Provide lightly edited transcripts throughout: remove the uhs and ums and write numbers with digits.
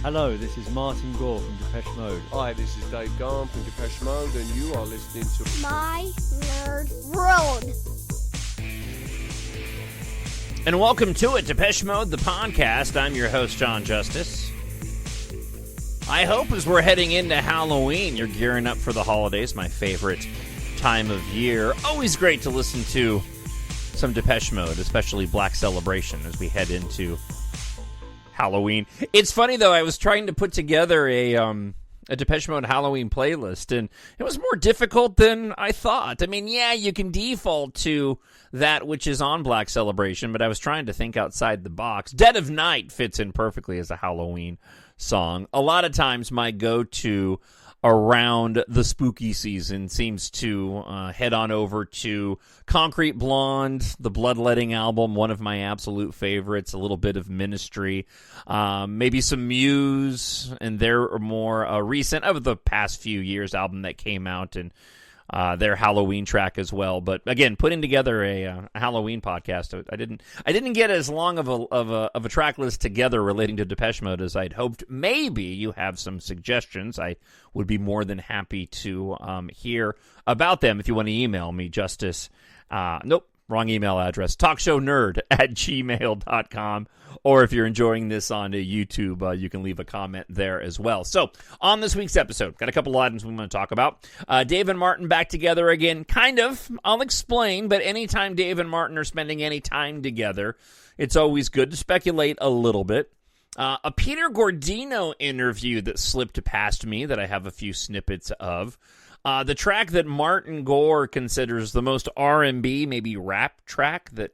Hello, this is Martin Gore from Depeche Mode. Hi, this is Dave Gahan from Depeche Mode, and you are listening to My Nerd World. And welcome to it, Depeche Mode, the podcast. I'm your host, Jon Justice. I hope as we're heading into Halloween, you're gearing up for the holidays, my favorite time of year. Always great to listen to some Depeche Mode, especially Black Celebration, as we head into Halloween. It's funny, though, I was trying to put together a Depeche Mode Halloween playlist, and it was more difficult than I thought. I mean, yeah, you can default to that which is on Black Celebration, but I was trying to think outside the box. Dead of Night fits in perfectly as a Halloween song. A lot of times my go-to around the spooky season seems to head on over to Concrete Blonde, the Bloodletting album, one of my absolute favorites, a little bit of Ministry, maybe some Muse, and their more recent, of the past few years, album that came out, and their Halloween track as well. But again, putting together a Halloween podcast, I didn't get as long of a track list together relating to Depeche Mode as I'd hoped. Maybe you have some suggestions. I would be more than happy to hear about them if you want to email me. Justice, nope, wrong email address. TalkShowNerd@gmail.com. Or if you're enjoying this on YouTube, you can leave a comment there as well. So, on this week's episode, got a couple of items we want to talk about. Dave and Martin back together again, kind of. I'll explain, but anytime Dave and Martin are spending any time together, it's always good to speculate a little bit. A Peter Gordeno interview that slipped past me that I have a few snippets of. The track that Martin Gore considers the most R&B, maybe rap track that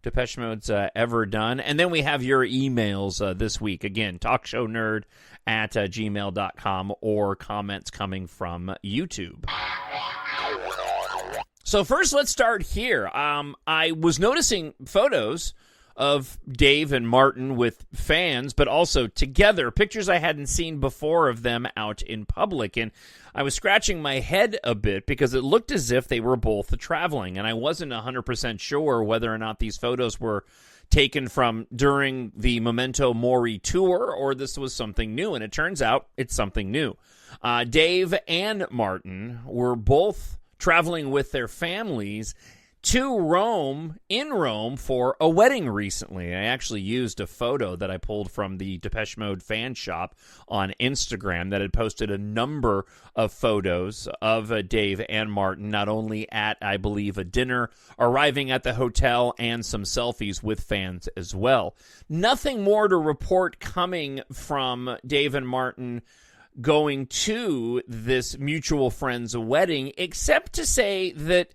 Depeche Mode's ever done. And then we have your emails this week. Again, TalkShowNerd@gmail.com or comments coming from YouTube. So first, let's start here. I was noticing photos of Dave and Martin with fans, but also together, pictures I hadn't seen before of them out in public. And I was scratching my head a bit because it looked as if they were both traveling, and I wasn't 100% sure whether or not these photos were taken from during the Memento Mori tour or this was something new, and it turns out it's something new. Dave and Martin were both traveling with their families to Rome, in Rome, for a wedding recently. I actually used a photo that I pulled from the Depeche Mode fan shop on Instagram that had posted a number of photos of Dave and Martin, not only at, I believe, a dinner, arriving at the hotel, and some selfies with fans as well. Nothing more to report coming from Dave and Martin going to this mutual friend's wedding, except to say that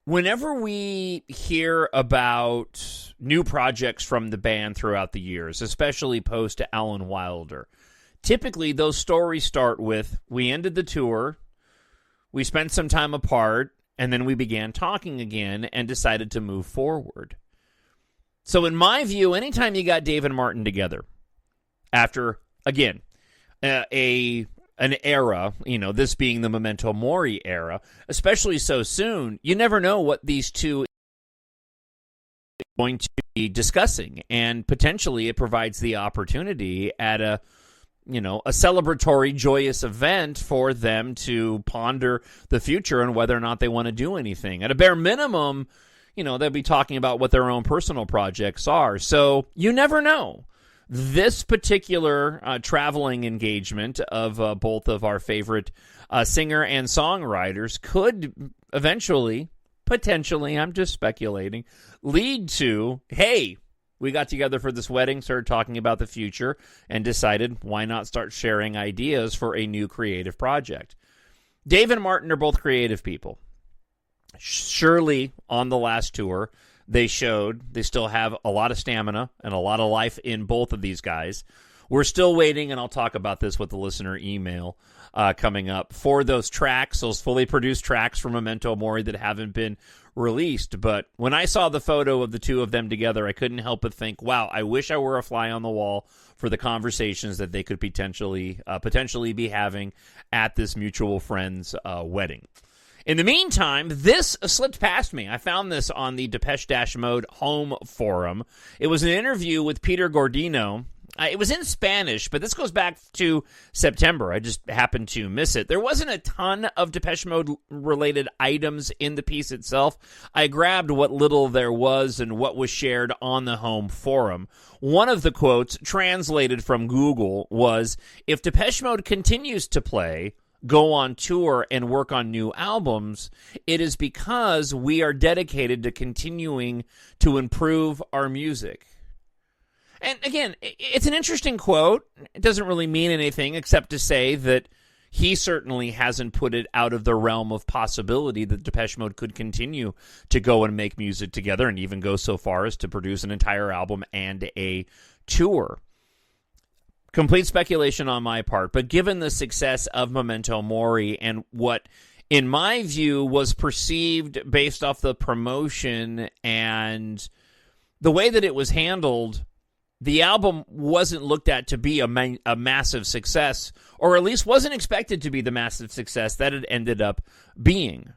whenever we hear about new projects from the band throughout the years, especially post Alan Wilder, typically those stories start with, we ended the tour, we spent some time apart, and then we began talking again and decided to move forward. So in my view, anytime you got Dave and Martin together, after, again, an era, this being the Memento Mori era, especially so soon, you never know what these two are going to be discussing. And potentially it provides the opportunity at a celebratory, joyous event for them to ponder the future and whether or not they want to do anything. At a bare minimum, they'll be talking about what their own personal projects are. So you never know. This particular traveling engagement of both of our favorite singer and songwriters could eventually, potentially, I'm just speculating, lead to, hey, we got together for this wedding, started talking about the future, and decided why not start sharing ideas for a new creative project. Dave and Martin are both creative people. Surely, on the last tour, they showed they still have a lot of stamina and a lot of life in both of these guys. We're still waiting, and I'll talk about this with the listener email coming up, for those tracks, those fully produced tracks from Memento Mori that haven't been released. But when I saw the photo of the two of them together, I couldn't help but think, wow, I wish I were a fly on the wall for the conversations that they could potentially be having at this mutual friend's wedding. In the meantime, this slipped past me. I found this on the Depeche Mode home forum. It was an interview with Peter Gordeno. It was in Spanish, but this goes back to September. I just happened to miss it. There wasn't a ton of Depeche Mode-related items in the piece itself. I grabbed what little there was and what was shared on the home forum. One of the quotes, translated from Google, was, "If Depeche Mode continues to play, go on tour, and work on new albums, it is because we are dedicated to continuing to improve our music." And again, it's an interesting quote. It doesn't really mean anything except to say that he certainly hasn't put it out of the realm of possibility that Depeche Mode could continue to go and make music together and even go so far as to produce an entire album and a tour. Complete speculation on my part, but given the success of Memento Mori and what, in my view, was perceived based off the promotion and the way that it was handled, the album wasn't looked at to be a massive success, or at least wasn't expected to be the massive success that it ended up being,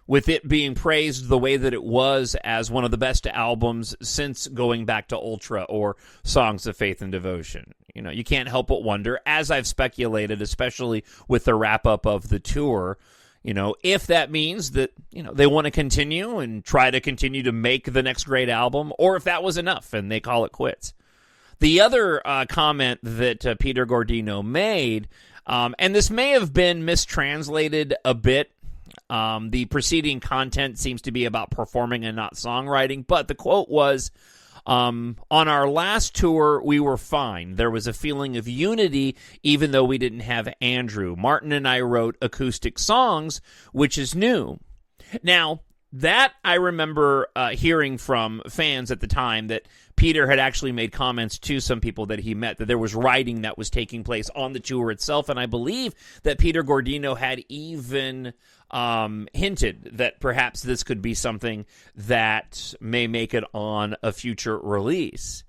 with it being praised the way that it was as one of the best albums since going back to Ultra or Songs of Faith and Devotion. You know, you can't help but wonder, as I've speculated, especially with the wrap-up of the tour, you know, if that means that, you know, they want to continue and try to continue to make the next great album, or if that was enough and they call it quits. The other comment that Peter Gordeno made, and this may have been mistranslated a bit, the preceding content seems to be about performing and not songwriting, but the quote was, on our last tour, we were fine. There was a feeling of unity, even though we didn't have Andrew. Martin and I wrote acoustic songs, which is new. Now, that I remember hearing from fans at the time, that Peter had actually made comments to some people that he met that there was writing that was taking place on the tour itself, and I believe that Peter Gordeno had even hinted that perhaps this could be something that may make it on a future release.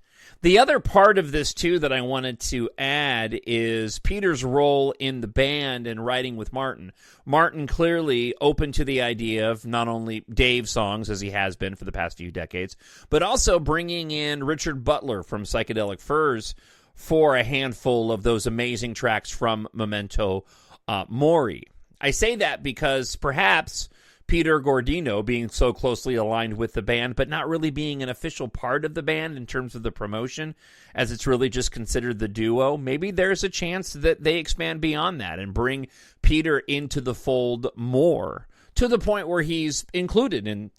The other part of this, too, that I wanted to add is Peter's role in the band and writing with Martin. Martin clearly open to the idea of not only Dave songs, as he has been for the past few decades, but also bringing in Richard Butler from Psychedelic Furs for a handful of those amazing tracks from Memento Mori. I say that because perhaps Peter Gordeno, being so closely aligned with the band, but not really being an official part of the band in terms of the promotion, as it's really just considered the duo, maybe there's a chance that they expand beyond that and bring Peter into the fold more, to the point where he's included in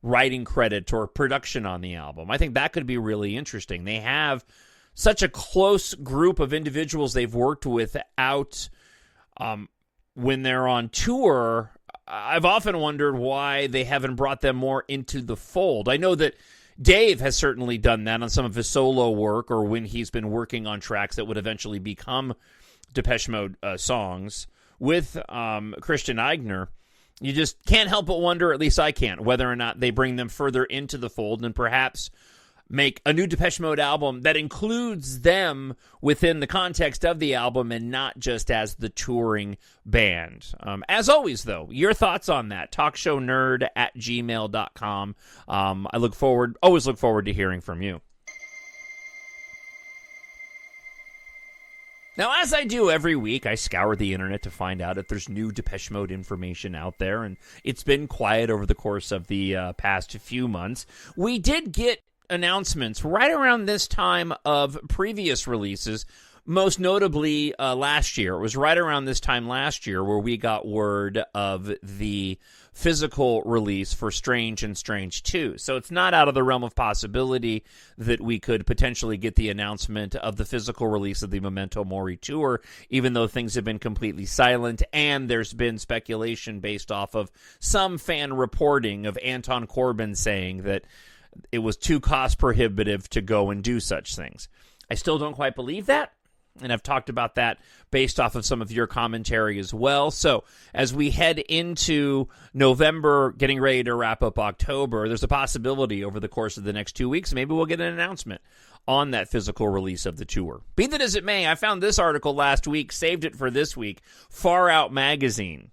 writing credit or production on the album. I think that could be really interesting. They have such a close group of individuals they've worked with out when they're on tour. I've often wondered why they haven't brought them more into the fold. I know that Dave has certainly done that on some of his solo work, or when he's been working on tracks that would eventually become Depeche Mode songs with Christian Eigner. You just can't help but wonder, at least I can't, whether or not they bring them further into the fold and perhaps make a new Depeche Mode album that includes them within the context of the album and not just as the touring band. As always, though, your thoughts on that, TalkShowNerd@gmail.com. I always look forward to hearing from you. Now, as I do every week, I scour the internet to find out if there's new Depeche Mode information out there, and it's been quiet over the course of the past few months. We did get announcements right around this time of previous releases, most notably last year. It was right around this time last year where we got word of the physical release for Strange and Strange 2. So it's not out of the realm of possibility that we could potentially get the announcement of the physical release of the Memento Mori tour, even though things have been completely silent, and there's been speculation based off of some fan reporting of Anton Corbijn saying that it was too cost prohibitive to go and do such things. I still don't quite believe that, and I've talked about that based off of some of your commentary as well. So as we head into November, getting ready to wrap up October, there's a possibility over the course of the next 2 weeks, maybe we'll get an announcement on that physical release of the tour. Be that as it may, I found this article last week, saved it for this week, Far Out Magazine.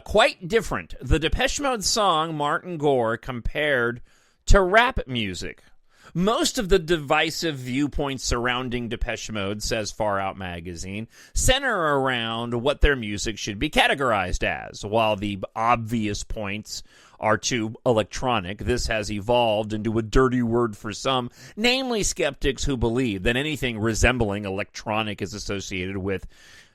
Quite different. The Depeche Mode song Martin Gore compared to rap music. Most of the divisive viewpoints surrounding Depeche Mode, says Far Out magazine, center around what their music should be categorized as. While the obvious points are too electronic, this has evolved into a dirty word for some, namely skeptics who believe that anything resembling electronic is associated with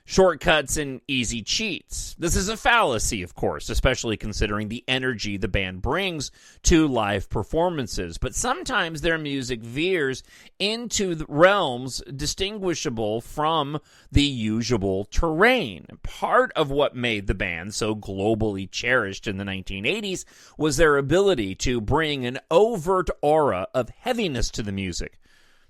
shortcuts and easy cheats. This is a fallacy, of course, especially considering the energy the band brings to live performances. But sometimes their music veers into the realms distinguishable from the usual terrain. Part of what made the band so globally cherished in the 1980s was their ability to bring an overt aura of heaviness to the music.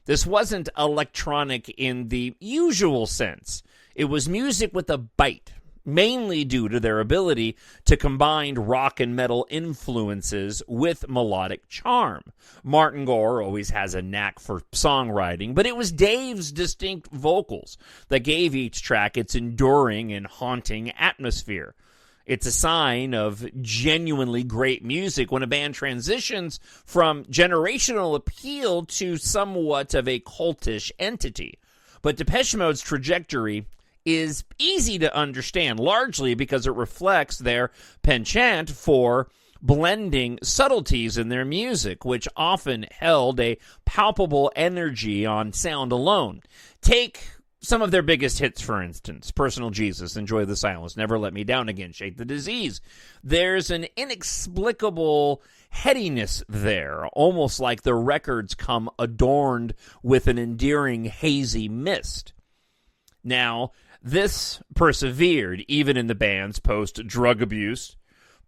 This wasn't electronic in the usual sense. It was music with a bite, mainly due to their ability to combine rock and metal influences with melodic charm. Martin Gore always has a knack for songwriting, but it was Dave's distinct vocals that gave each track its enduring and haunting atmosphere. It's a sign of genuinely great music when a band transitions from generational appeal to somewhat of a cultish entity. But Depeche Mode's trajectory is easy to understand, largely because it reflects their penchant for blending subtleties in their music, which often held a palpable energy on sound alone. Take some of their biggest hits, for instance: Personal Jesus, Enjoy the Silence, Never Let Me Down Again, Shake the Disease. There's an inexplicable headiness there, almost like the records come adorned with an endearing hazy mist. Now, this persevered even in the band's post-drug abuse,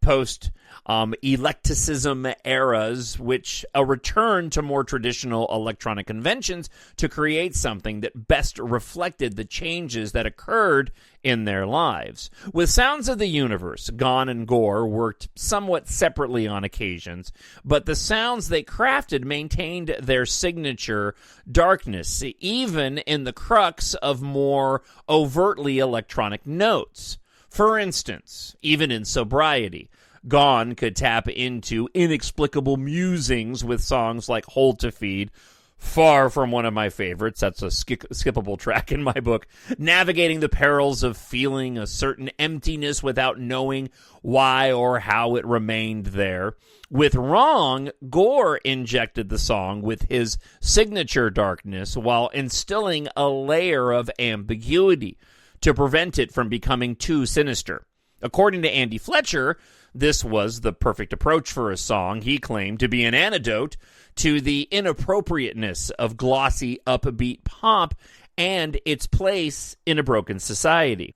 post-eclecticism eras, which a return to more traditional electronic conventions to create something that best reflected the changes that occurred in their lives. With Sounds of the Universe, Gahan and Gore worked somewhat separately on occasions, but the sounds they crafted maintained their signature darkness, even in the crux of more overtly electronic notes. For instance, even in sobriety, Gahan could tap into inexplicable musings with songs like Hold to Feed, far from one of my favorites. That's a skippable track in my book. Navigating the perils of feeling a certain emptiness without knowing why or how it remained there. With Wrong, Gore injected the song with his signature darkness while instilling a layer of ambiguity to prevent it from becoming too sinister. According to Andy Fletcher, this was the perfect approach for a song he claimed to be an antidote to the inappropriateness of glossy, upbeat pop and its place in a broken society.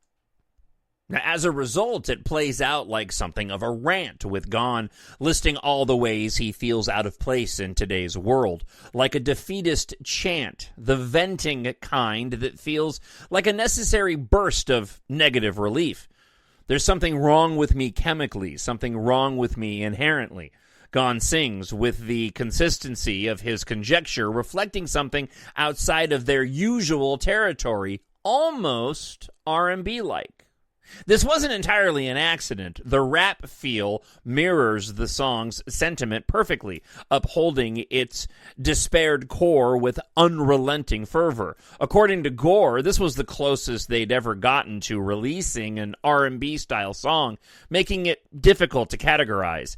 Now, as a result, it plays out like something of a rant, with Gahan listing all the ways he feels out of place in today's world, like a defeatist chant, the venting kind that feels like a necessary burst of negative relief. There's something wrong with me chemically, something wrong with me inherently. Gahan sings with the consistency of his conjecture, reflecting something outside of their usual territory, almost R&B-like. This wasn't entirely an accident. The rap feel mirrors the song's sentiment perfectly, upholding its despaired core with unrelenting fervor. According to Gore, this was the closest they'd ever gotten to releasing an R&B-style song, making it difficult to categorize.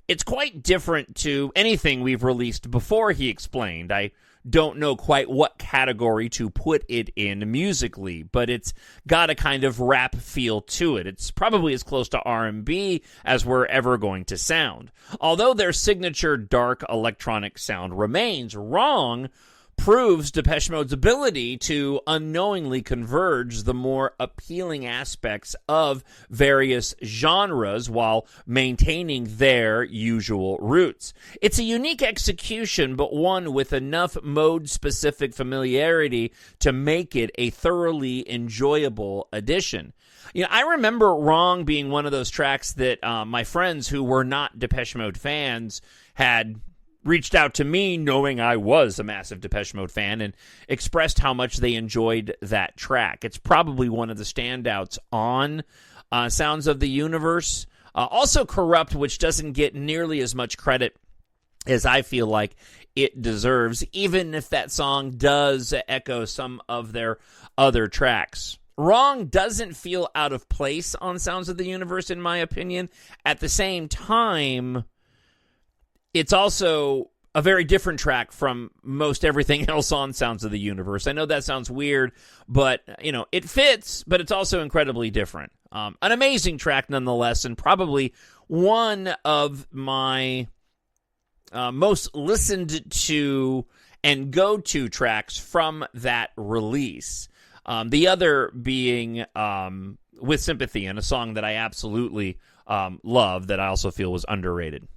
It's quite different to anything we've released before, he explained. I don't know quite what category to put it in musically, but it's got a kind of rap feel to it. It's probably as close to R&B as we're ever going to sound. Although their signature dark electronic sound remains, Wrong proves Depeche Mode's ability to unknowingly converge the more appealing aspects of various genres while maintaining their usual roots. It's a unique execution, but one with enough mode-specific familiarity to make it a thoroughly enjoyable addition. You know, I remember Wrong being one of those tracks that my friends who were not Depeche Mode fans had reached out to me knowing I was a massive Depeche Mode fan and expressed how much they enjoyed that track. It's probably one of the standouts on Sounds of the Universe. Also Corrupt, which doesn't get nearly as much credit as I feel like it deserves, even if that song does echo some of their other tracks. Wrong doesn't feel out of place on Sounds of the Universe, in my opinion. At the same time, it's also a very different track from most everything else on Sounds of the Universe. I know that sounds weird, but, it fits, but it's also incredibly different. An amazing track nonetheless, and probably one of my most listened to and go-to tracks from that release. The other being With Sympathy, and a song that I absolutely love that I also feel was underrated.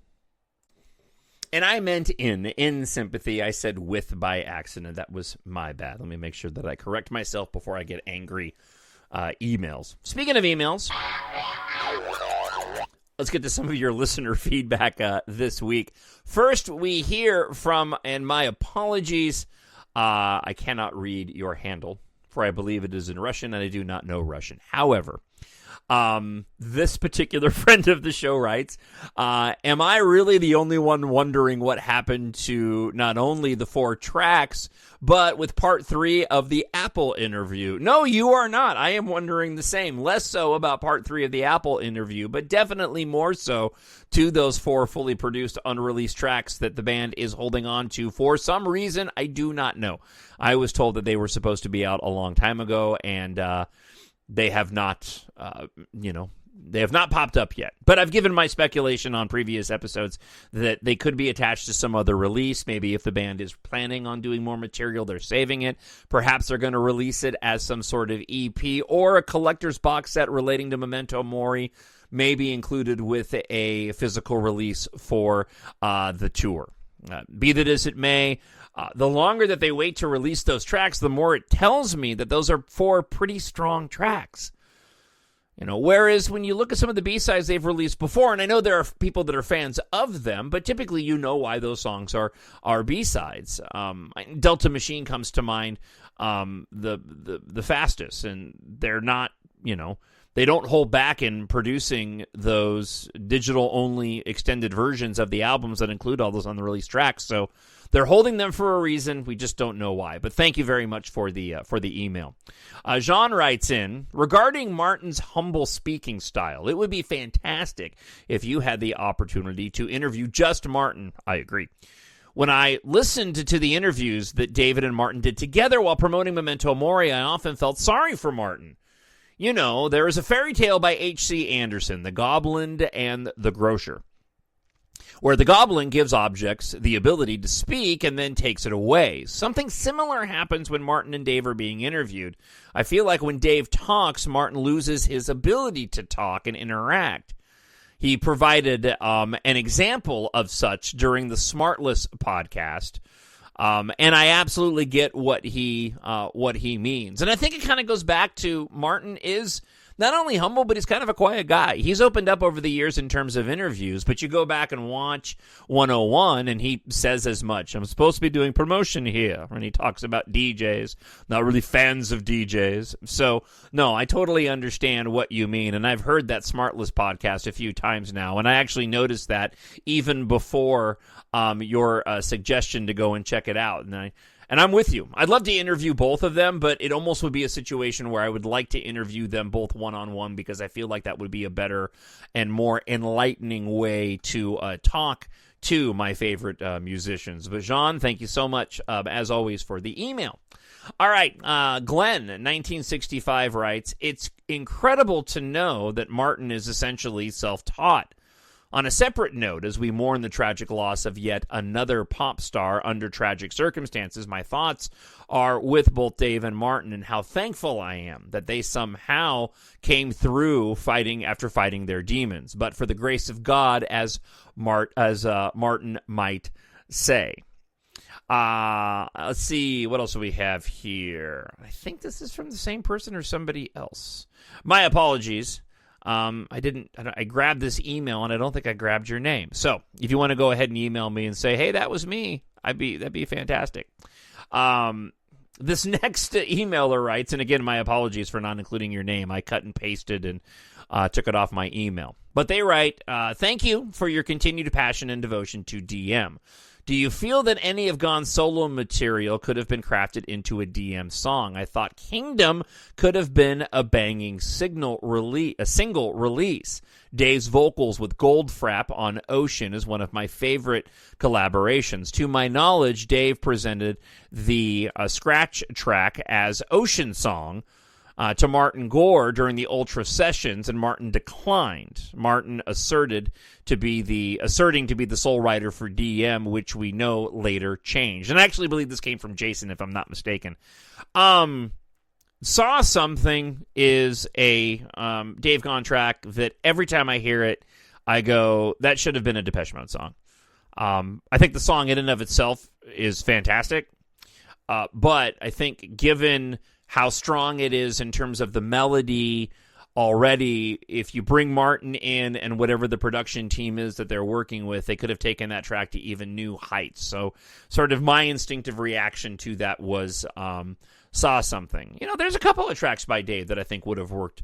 And I meant in Sympathy. I said with by accident. That was my bad. Let me make sure that I correct myself before I get angry emails. Speaking of emails, let's get to some of your listener feedback this week. First, we hear from, and my apologies, I cannot read your handle, for I believe it is in Russian, and I do not know Russian. However, this particular friend of the show writes, am I really the only one wondering what happened to not only the 4 tracks, but with part 3 of the Apple interview? No, you are not. I am wondering the same. Less so about part 3 of the Apple interview, but definitely more so to those 4 fully produced, unreleased tracks that the band is holding on to for some reason I do not know. I was told that they were supposed to be out a long time ago, and they have not, they have not popped up yet. But I've given my speculation on previous episodes that they could be attached to some other release. Maybe if the band is planning on doing more material, they're saving it. Perhaps they're going to release it as some sort of EP or a collector's box set relating to Memento Mori, maybe included with a physical release for the tour. Be that as it may, the longer that they wait to release those tracks, the more it tells me that those are 4 pretty strong tracks. Whereas when you look at some of the B-sides they've released before, and I know there are people that are fans of them, but typically you know why those songs are B-sides. Delta Machine comes to mind the fastest, and they're not, they don't hold back in producing those digital-only extended versions of the albums that include all those unreleased tracks. So they're holding them for a reason. We just don't know why. But thank you very much for the email. Jean writes in, regarding Martin's humble speaking style, it would be fantastic if you had the opportunity to interview just Martin. I agree. When I listened to the interviews that David and Martin did together while promoting Memento Mori, I often felt sorry for Martin. There is a fairy tale by H.C. Andersen, The Goblin and the Grocer, where the goblin gives objects the ability to speak and then takes it away. Something similar happens when Martin and Dave are being interviewed. I feel like when Dave talks, Martin loses his ability to talk and interact. He provided an example of such during the Smartless podcast, and I absolutely get what he means. And I think it kind of goes back to Martin is not only humble, but he's kind of a quiet guy. He's opened up over the years in terms of interviews, but you go back and watch 101, and he says as much. I'm supposed to be doing promotion here, and he talks about DJs, not really fans of DJs. So, no, I totally understand what you mean, and I've heard that Smartless podcast a few times now, and I actually noticed that even before your suggestion to go and check it out, and I'm with you. I'd love to interview both of them, but it almost would be a situation where I would like to interview them both one-on-one because I feel like that would be a better and more enlightening way to talk to my favorite musicians. But Jean, thank you so much, as always, for the email. All right, Glenn, 1965, writes, it's incredible to know that Martin is essentially self-taught. On a separate note, as we mourn the tragic loss of yet another pop star under tragic circumstances, my thoughts are with both Dave and Martin and how thankful I am that they somehow came through fighting their demons. But for the grace of God, as Martin might say. Let's see, what else do we have here? I think this is from the same person or somebody else. My apologies. I grabbed this email and I don't think I grabbed your name. So if you want to go ahead and email me and say, hey, that was me, that'd be fantastic. This next emailer writes, and again, my apologies for not including your name. I cut and pasted and took it off my email. But they write, thank you for your continued passion and devotion to DM. Do you feel that any of Gahan's solo material could have been crafted into a DM song? I thought Kingdom could have been a banging single release. Dave's vocals with Goldfrapp on Ocean is one of my favorite collaborations. To my knowledge, Dave presented the scratch track as Ocean Song to Martin Gore during the Ultra sessions, and Martin declined. Martin asserting to be the sole writer for DM, which we know later changed. And I actually believe this came from Jason, if I'm not mistaken. Saw Something is a Dave Gahan track that every time I hear it, I go, that should have been a Depeche Mode song. I think the song in and of itself is fantastic, but I think given how strong it is in terms of the melody already, if you bring Martin in and whatever the production team is that they're working with, they could have taken that track to even new heights. So sort of my instinctive reaction to that was Saw Something. You know, there's a couple of tracks by Dave that I think would have worked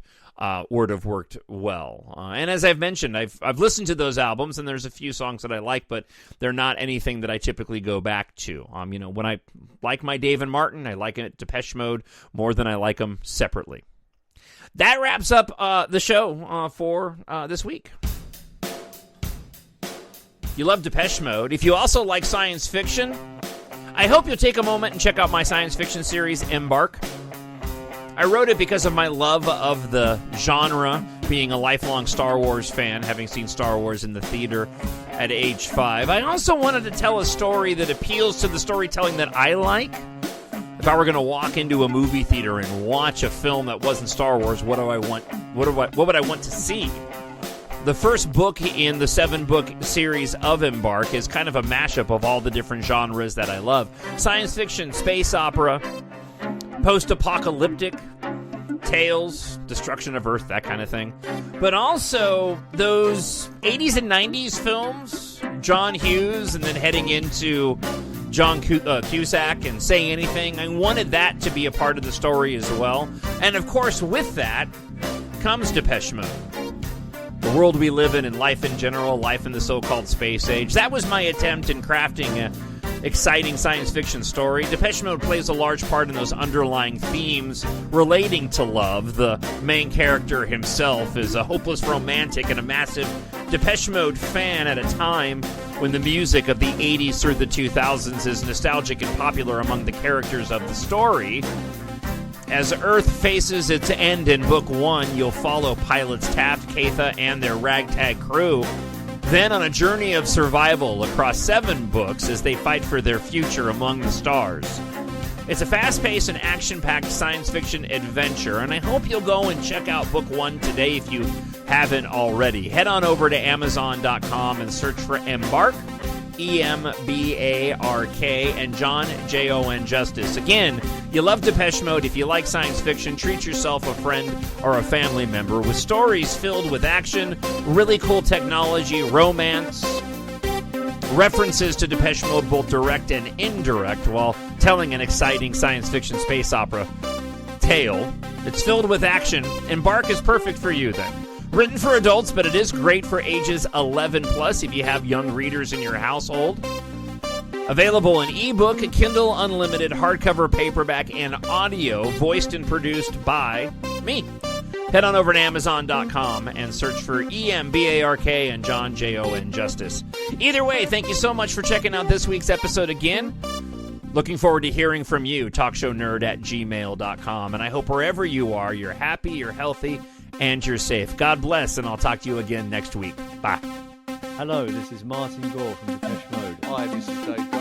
well. And as I've mentioned, I've listened to those albums, and there's a few songs that I like, but they're not anything that I typically go back to. You know, when I like my Dave and Martin, I like it at Depeche Mode more than I like them separately. That wraps up the show for this week. You love Depeche Mode. If you also like science fiction, I hope you'll take a moment and check out my science fiction series, Embark. I wrote it because of my love of the genre, being a lifelong Star Wars fan, having seen Star Wars in the theater at age 5. I also wanted to tell a story that appeals to the storytelling that I like. If I were going to walk into a movie theater and watch a film that wasn't Star Wars, what would I want to see? The first book in the 7-book series of Embark is kind of a mashup of all the different genres that I love. Science fiction, space opera, post-apocalyptic, tales, destruction of Earth, that kind of thing. But also those 80s and 90s films, John Hughes, and then heading into John Cusack and Say Anything. I wanted that to be a part of the story as well. And of course, with that comes Depeche Mode. The world we live in and life in general, life in the so-called space age. That was my attempt in crafting an exciting science fiction story. Depeche Mode plays a large part in those underlying themes relating to love. The main character himself is a hopeless romantic and a massive Depeche Mode fan at a time when the music of the 80s through the 2000s is nostalgic and popular among the characters of the story. As Earth faces its end in Book 1, you'll follow pilots Taft, Catha, and their ragtag crew, then on a journey of survival across 7 books as they fight for their future among the stars. It's a fast-paced and action-packed science fiction adventure, and I hope you'll go and check out Book 1 today if you haven't already. Head on over to Amazon.com and search for Embark, E-M-B-A-R-K, and Jon, Jon Justice. Again, you love Depeche Mode. If you like science fiction, treat yourself a friend or a family member with stories filled with action, really cool technology, romance, references to Depeche Mode, both direct and indirect, while telling an exciting science fiction space opera tale. It's filled with action. Embark is perfect for you then. Written for adults, but it is great for ages 11 plus if you have young readers in your household. Available in ebook, Kindle Unlimited, hardcover, paperback, and audio, voiced and produced by me. Head on over to Amazon.com and search for E-M-B-A-R-K and Jon, Jon Justice. Either way, thank you so much for checking out this week's episode again. Looking forward to hearing from you, TalkShowNerd@gmail.com. And I hope wherever you are, you're happy, you're healthy, and you're safe. God bless, and I'll talk to you again next week. Bye. Hello, this is Martin Gore from Depeche Mode. Hi, this is Dave